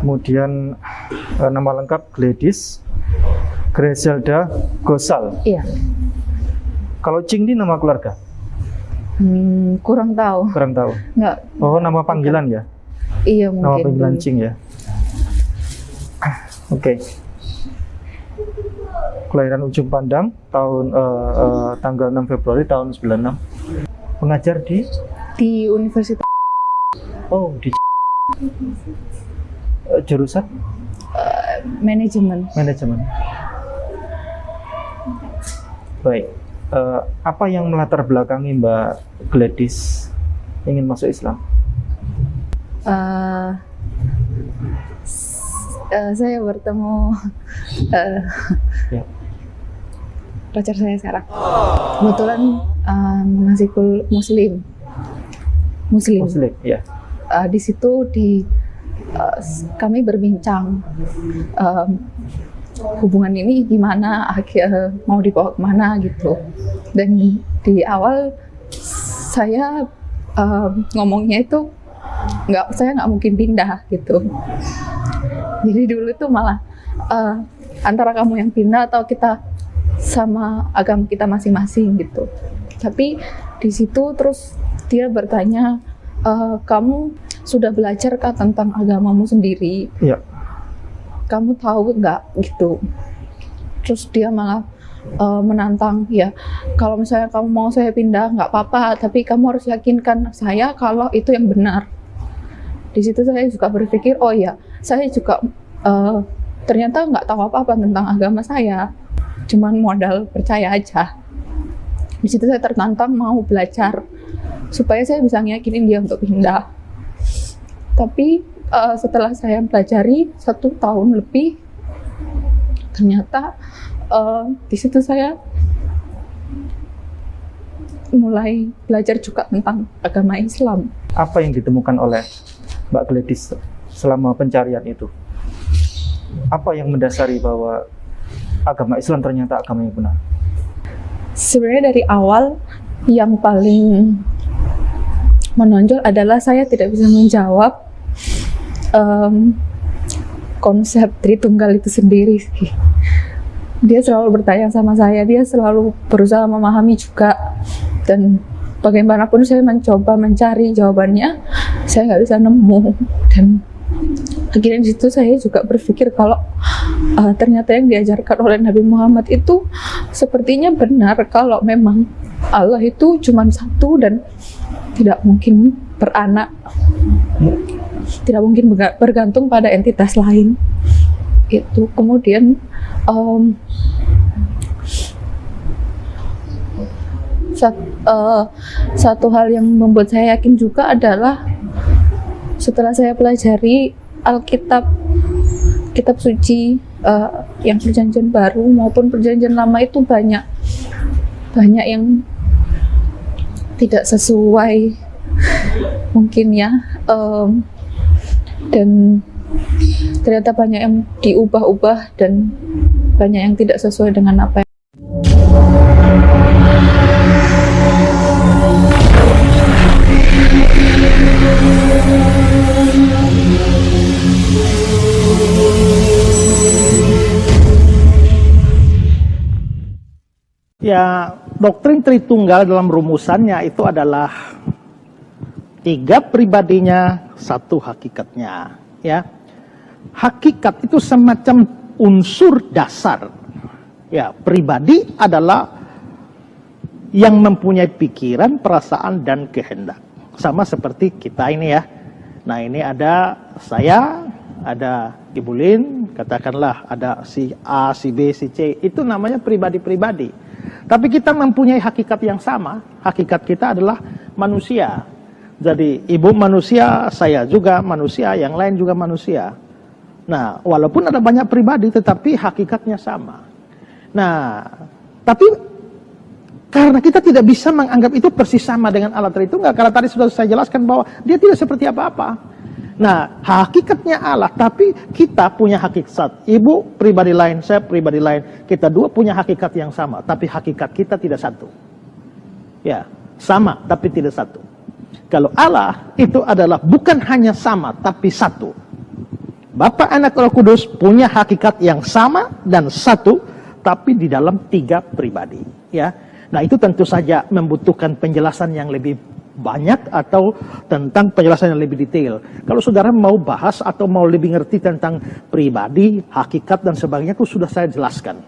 Kemudian nama lengkap Gladys Griselda Gosal. Iya. Kalau Cing ini nama keluarga? Kurang tahu. Kurang tahu. Nggak. Oh, nama panggilan ya? Iya mungkin. Nama panggilan Cing ya. Oke. Kelahiran Ujung Pandang tahun tanggal 6 Februari tahun 96. Pengajar Di Universitas. Oh, di jurusan Manajemen. Baik. Apa yang melatar belakangi Mbak Gladys ingin masuk Islam? Saya bertemu Ya. pacar saya sekarang. Kebetulan masih Muslim, Ya. di situ kami berbincang hubungan ini gimana, mau dibawa kemana gitu. Dan di awal saya ngomongnya itu saya nggak mungkin pindah gitu. Jadi dulu itu malah antara kamu yang pindah atau kita sama agama kita masing-masing gitu. Tapi di situ terus dia bertanya, kamu sudah belajarkah tentang agamamu sendiri? Iya. Kamu tahu nggak gitu? Terus dia malah menantang, ya kalau misalnya kamu mau saya pindah nggak apa-apa, tapi kamu harus yakinkan saya kalau itu yang benar. Di situ saya juga berpikir, oh ya, saya juga ternyata nggak tahu apa-apa tentang agama saya, cuman modal percaya aja. Di situ saya tertantang mau belajar supaya saya bisa ngiyakinin dia untuk pindah. Tapi setelah saya pelajari 1 tahun lebih, ternyata di situ saya mulai belajar juga tentang agama Islam. Apa yang ditemukan oleh Mbak Gladys selama pencarian itu? Apa yang mendasari bahwa agama Islam ternyata agama yang benar? Sebenarnya dari awal yang paling menonjol adalah saya tidak bisa menjawab konsep Tritunggal itu sendiri sih. Dia selalu bertanya sama saya, dia selalu berusaha memahami juga, dan bagaimanapun saya mencoba mencari jawabannya, saya nggak bisa nemu. Dan akhirnya di situ saya juga berpikir kalau ternyata yang diajarkan oleh Nabi Muhammad itu sepertinya benar, kalau memang Allah itu cuma satu dan tidak mungkin beranak, tidak mungkin bergantung pada entitas lain. Itu kemudian satu hal yang membuat saya yakin juga adalah setelah saya pelajari Alkitab, kitab suci yang perjanjian baru maupun perjanjian lama, itu banyak yang tidak sesuai mungkin ya, dan ternyata banyak yang diubah-ubah dan banyak yang tidak sesuai dengan apa yang ya. Doktrin Tritunggal dalam rumusannya itu adalah 3 pribadinya, 1 hakikatnya. Ya, hakikat itu semacam unsur dasar. Ya, pribadi adalah yang mempunyai pikiran, perasaan, dan kehendak. Sama seperti kita ini ya. Nah, ini ada saya, ada Ibu Lin, katakanlah ada si A, si B, si C. Itu namanya pribadi-pribadi. Tapi kita mempunyai hakikat yang sama. Hakikat kita adalah manusia. Jadi ibu manusia, saya juga manusia, yang lain juga manusia. Nah, walaupun ada banyak pribadi, tetapi hakikatnya sama. Nah, tapi karena kita tidak bisa menganggap itu persis sama dengan Allah Tritunggal, karena tadi sudah saya jelaskan bahwa dia tidak seperti apa-apa. Nah, hakikatnya Allah, tapi kita punya hakikat. Ibu pribadi lain, saya pribadi lain. Kita dua punya hakikat yang sama, tapi hakikat kita tidak satu. Ya, sama tapi tidak satu. Kalau Allah itu adalah bukan hanya sama tapi satu. Bapa, Anak, Roh Kudus punya hakikat yang sama dan satu, tapi di dalam 3 pribadi. Ya, nah itu tentu saja membutuhkan penjelasan yang lebih banyak atau tentang penjelasan yang lebih detail. Kalau saudara mau bahas atau mau lebih ngerti tentang pribadi, hakikat dan sebagainya, itu sudah saya jelaskan.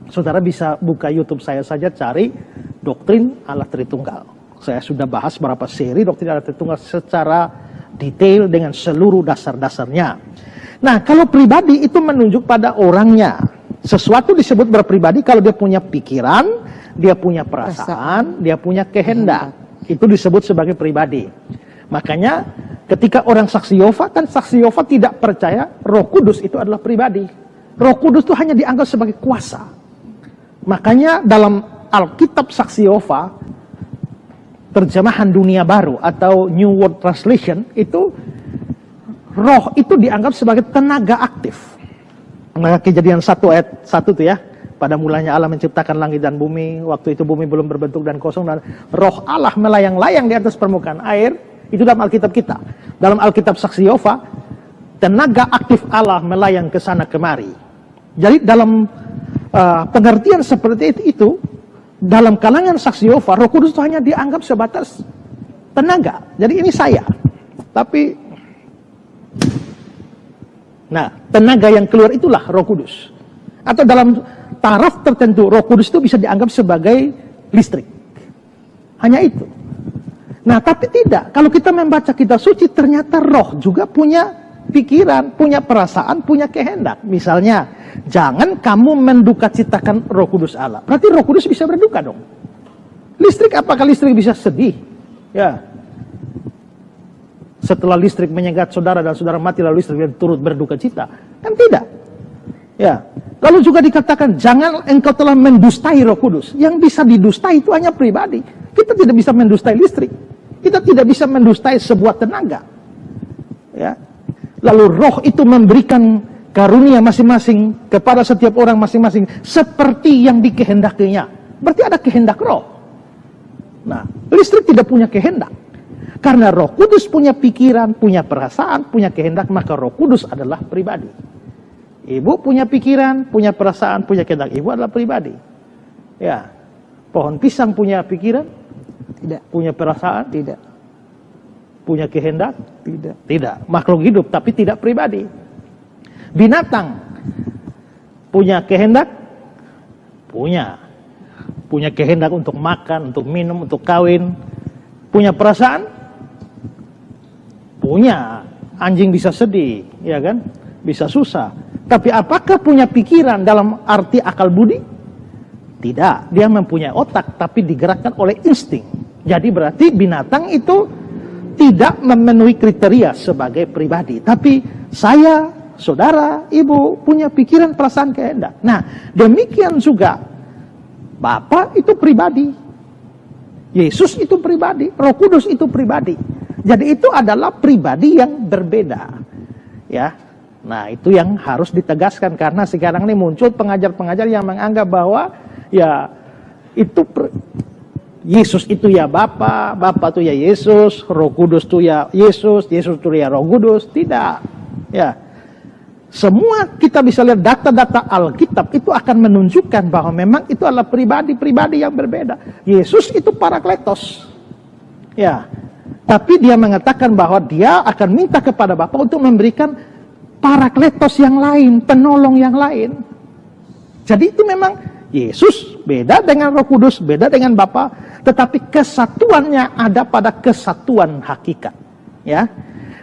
Saudara bisa buka YouTube saya saja, cari doktrin Allah Tritunggal. Saya sudah bahas beberapa seri doktrin Allah Tritunggal secara detail dengan seluruh dasar-dasarnya. Nah, kalau pribadi itu menunjuk pada orangnya. Sesuatu disebut berpribadi kalau dia punya pikiran, dia punya perasaan, dia punya kehendak. Itu disebut sebagai pribadi. Makanya ketika orang saksi Yehova, kan saksi Yehova tidak percaya Roh Kudus itu adalah pribadi. Roh Kudus itu hanya dianggap sebagai kuasa. Makanya dalam Alkitab saksi Yehova, terjemahan dunia baru atau New World Translation, itu roh itu dianggap sebagai tenaga aktif. Maka Kejadian 1 ayat 1 itu ya, pada mulanya Allah menciptakan langit dan bumi, waktu itu bumi belum berbentuk dan kosong, dan roh Allah melayang-layang di atas permukaan air. Itu dalam Alkitab kita. Dalam Alkitab saksi Yehova, tenaga aktif Allah melayang ke sana kemari. Jadi dalam pengertian seperti itu, dalam kalangan saksi Yehova, Roh Kudus itu hanya dianggap sebatas tenaga. Jadi ini saya, tapi nah, tenaga yang keluar itulah Roh Kudus. Atau dalam taraf tertentu, Roh Kudus itu bisa dianggap sebagai listrik. Hanya itu. Nah, tapi tidak. Kalau kita membaca kitab suci, ternyata roh juga punya pikiran, punya perasaan, punya kehendak. Misalnya, jangan kamu mendukacitakan Roh Kudus Allah. Berarti Roh Kudus bisa berduka dong. Listrik, apakah listrik bisa sedih? Ya. Setelah listrik menyengat saudara dan saudara mati, lalu listrik turut berduka cita. Kan tidak. Ya. Lalu juga dikatakan, jangan engkau telah mendustai Roh Kudus. Yang bisa didustai itu hanya pribadi. Kita tidak bisa mendustai listrik. Kita tidak bisa mendustai sebuah tenaga. Ya. Lalu roh itu memberikan karunia masing-masing kepada setiap orang masing-masing seperti yang dikehendakinya. Berarti ada kehendak roh. Nah, listrik tidak punya kehendak. Karena Roh Kudus punya pikiran, punya perasaan, punya kehendak, maka Roh Kudus adalah pribadi. Ibu punya pikiran, punya perasaan, punya kehendak. Ibu adalah pribadi. Ya. Pohon pisang punya pikiran? Tidak. Punya perasaan? Tidak. Punya kehendak? Tidak. Tidak. Makhluk hidup tapi tidak pribadi. Binatang punya kehendak? Punya. Punya kehendak untuk makan, untuk minum, untuk kawin. Punya perasaan? Punya. Anjing bisa sedih, ya kan? Bisa susah. Tapi apakah punya pikiran dalam arti akal budi? Tidak. Dia mempunyai otak tapi digerakkan oleh insting. Jadi berarti binatang itu tidak memenuhi kriteria sebagai pribadi. Tapi saya, saudara, ibu punya pikiran, perasaan, kehendak. Nah, demikian juga Bapa itu pribadi. Yesus itu pribadi. Roh Kudus itu pribadi. Jadi itu adalah pribadi yang berbeda. Ya. Nah, itu yang harus ditegaskan karena sekarang ini muncul pengajar-pengajar yang menganggap bahwa ya itu Yesus itu ya Bapa, Bapa itu ya Yesus, Roh Kudus itu ya Yesus, Yesus itu ya Roh Kudus. Tidak. Ya. Semua kita bisa lihat data-data Alkitab itu akan menunjukkan bahwa memang itu adalah pribadi-pribadi yang berbeda. Yesus itu Parakletos. Ya. Tapi dia mengatakan bahwa dia akan minta kepada Bapa untuk memberikan Parakletos yang lain, penolong yang lain. Jadi itu memang Yesus beda dengan Roh Kudus, beda dengan Bapa, tetapi kesatuannya ada pada kesatuan hakikat. Ya.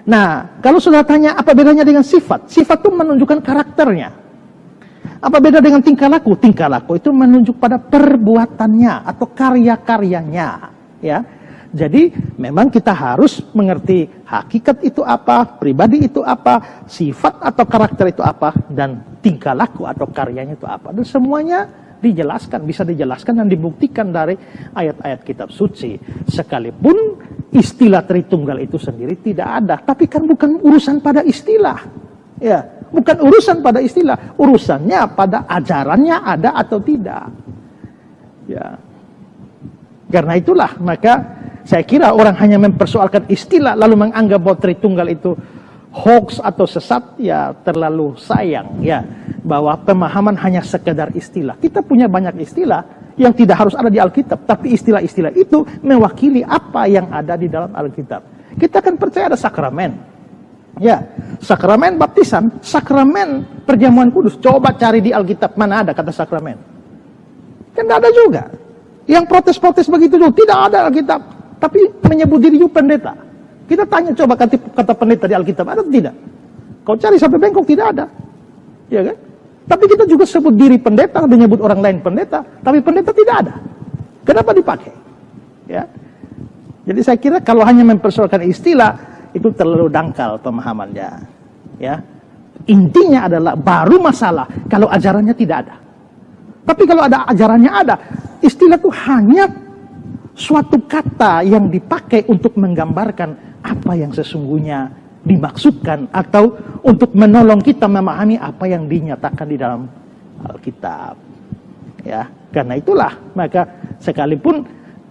Nah, kalau sudah tanya apa bedanya dengan sifat? Sifat itu menunjukkan karakternya. Apa beda dengan tingkah laku? Tingkah laku itu menunjuk pada perbuatannya atau karya-karyanya. Ya. Jadi memang kita harus mengerti hakikat itu apa, pribadi itu apa, sifat atau karakter itu apa, dan tingkah laku atau karyanya itu apa. Dan semuanya dijelaskan, bisa dijelaskan dan dibuktikan dari ayat-ayat kitab suci. Sekalipun istilah Tritunggal itu sendiri tidak ada, tapi kan bukan urusan pada istilah. Ya, bukan urusan pada istilah, urusannya pada ajarannya ada atau tidak. Ya. Karena itulah maka saya kira orang hanya mempersoalkan istilah lalu menganggap bahwa Tritunggal itu hoax atau sesat, ya terlalu sayang ya bahwa pemahaman hanya sekedar istilah. Kita punya banyak istilah yang tidak harus ada di Alkitab, tapi istilah-istilah itu mewakili apa yang ada di dalam Alkitab. Kita kan percaya ada sakramen. Ya, sakramen baptisan, sakramen perjamuan kudus. Coba cari di Alkitab mana ada kata sakramen. Kan tidak ada juga. Yang protes-protes begitu juga tidak ada Alkitab, tapi menyebut diri juga pendeta. Kita tanya coba kata pendeta di Alkitab ada atau tidak? Kau cari sampai bengkok tidak ada. Ya kan? Tapi kita juga sebut diri pendeta, menyebut orang lain pendeta, tapi pendeta tidak ada. Kenapa dipakai? Ya. Jadi saya kira kalau hanya mempersoalkan istilah itu terlalu dangkal pemahamannya. Ya. Intinya adalah baru masalah kalau ajarannya tidak ada. Tapi kalau ada ajarannya ada, istilah itu hanya suatu kata yang dipakai untuk menggambarkan apa yang sesungguhnya dimaksudkan atau untuk menolong kita memahami apa yang dinyatakan di dalam Alkitab. Ya, karena itulah maka sekalipun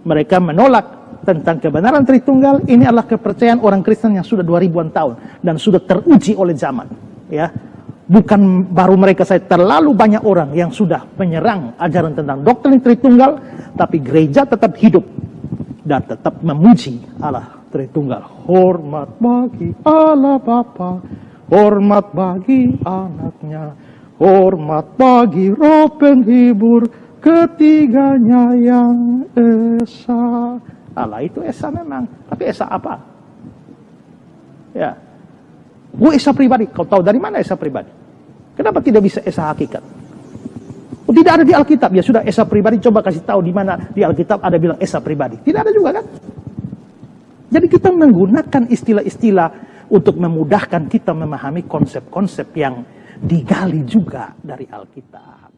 mereka menolak tentang kebenaran Tritunggal, ini adalah kepercayaan orang Kristen yang sudah 2000-an tahun dan sudah teruji oleh zaman. Ya, bukan baru mereka saya, terlalu banyak orang yang sudah menyerang ajaran tentang doktrin Tritunggal, tapi gereja tetap hidup dan tetap memuji Allah Tritunggal. Hormat bagi Allah Bapa, hormat bagi anaknya, hormat bagi Roh Penghibur, ketiganya yang esa. Allah itu esa memang, tapi esa apa? Ya, esa pribadi. Kau tahu dari mana esa pribadi? Kenapa tidak bisa esa hakikat? Oh, tidak ada di Alkitab. Ya sudah, esa pribadi coba kasih tahu di mana di Alkitab ada bilang esa pribadi. Tidak ada juga kan? Jadi kita menggunakan istilah-istilah untuk memudahkan kita memahami konsep-konsep yang digali juga dari Alkitab.